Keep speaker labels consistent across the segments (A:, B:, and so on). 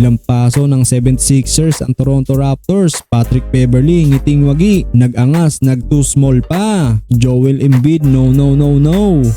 A: Nilampaso ng 76ers ang Toronto Raptors. Patrick Beverley ngiting wagi, nag-angas, nag-too small pa. Joel Embiid no.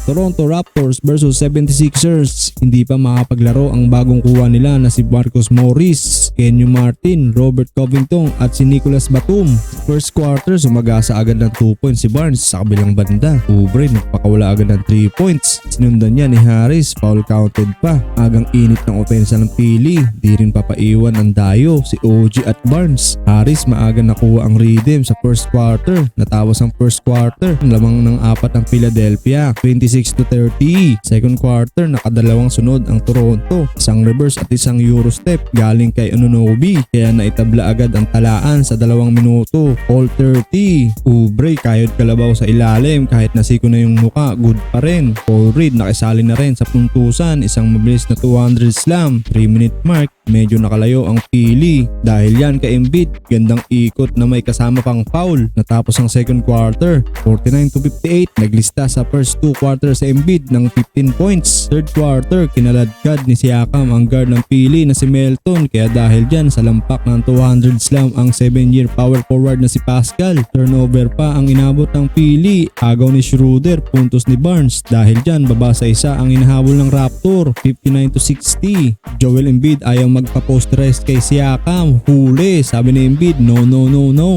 A: Toronto Raptors versus 76ers. Hindi pa makapaglaro ang bagong kuha nila na si Marcus Morris, Kenyon Martin, Robert Covington at si Nicolas Batum. First quarter sumagasa agad ng 2 points si Barnes sa kabilang banda. Oubre nagpakawala agad ng 3 points. Sinundan niya ni Harris, foul counted pa. Agang init ng opensa ng Philly, di rin papaiwan ang dayo si OG at Barnes. Harris maaga nakuha ang rhythm sa first quarter. Natapos ang first quarter, lamang ng 4 ang Philadelphia, 26-30. Second quarter, nakadalawang sunod ang Toronto, isang reverse at isang euro step galing kay Anunoby, kaya naitabla agad ang talaan sa 2 minuto. All 30. Oubre kayod kalabaw sa ilalim, kahit nasiko na yung muka, good pa rin. Paul Reed nakisali na rin sa puntusan, isang mabilis na 200 slam. 3-minute mark, medyo nakalayo ang Philly. Dahil yan kay Embiid, gandang ikot na may kasama pang foul. Natapos ang second quarter, 49-58. Naglista sa first 2 quarters sa Embiid ng 15 points. Third quarter, kinaladkad ni Siakam ang guard ng Philly na si Melton, kaya dahil dyan sa lampak ng 200 slam ang 7-year power forward na si Pascal. Turnover pa ang inabot ng Philly. Agaw ni Schroeder, puntos ni Barnes. Dahil dyan, baba sa isa ang inahabol ng Raptor, 59-60. Joel Embiid ayaw magpa-post-rest kay Siakam. Huli, sabi ni Embiid, no.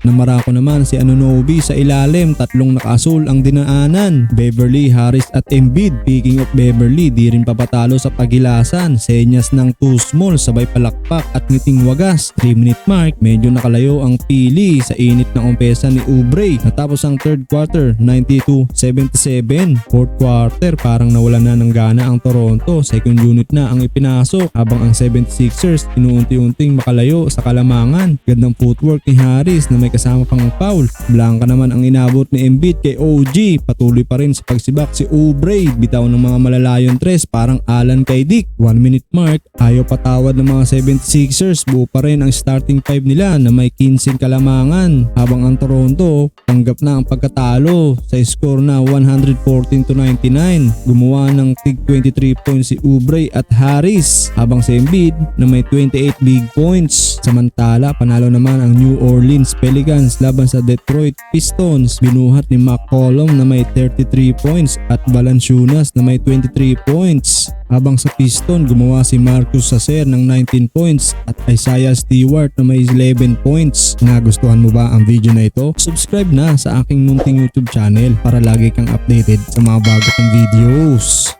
A: Namarako naman si Anunoby sa ilalim, 3 nakasul ang dinaanan. Beverley, Harris at Embiid. Picking of Beverley, di rin papatalo sa pagilasan. Senyas ng too small, sabay palakpak at ngiting wagas. 3-minute mark, medyo nakalayo ang Philly sa init ng umpesa ni Oubre. Natapos ang third quarter, 92-77. Fourth quarter, parang nawala na ng gana ang Toronto. Second unit na ang ipinasok, habang ang 76ers inuunti-unting makalayo sa kalamangan. Gandang footwork ni Harris na may kasama pang foul. Blanca naman ang inabot ni Embiid kay OG. Patuloy pa rin sa pagsibak si Oubre. Bitaw ng mga malalayong tres, parang Alan kay Dick. 1-minute mark, ayaw patawad ng mga 76ers. Buo pa rin ang starting 5 nila na may 15 kalamangan, habang ang Toronto tanggap na ang pagkatalo sa score na 114-99. Gumawa ng tig 23 points si Oubre at Harris, habang si Embiid na may 28 big points. Samantala, panalo naman ang New Orleans Pelicans laban sa Detroit Pistons. Binuhat ni McCollum na may 33 points at Valanciunas na may 23 points. Habang sa Piston, gumawa si Marcus Sacer ng 19 points at Isaiah Stewart na may 11 points. Nagustuhan mo ba ang video na ito? Subscribe na sa aking munting YouTube channel para lagi kang updated sa mga bago kong videos.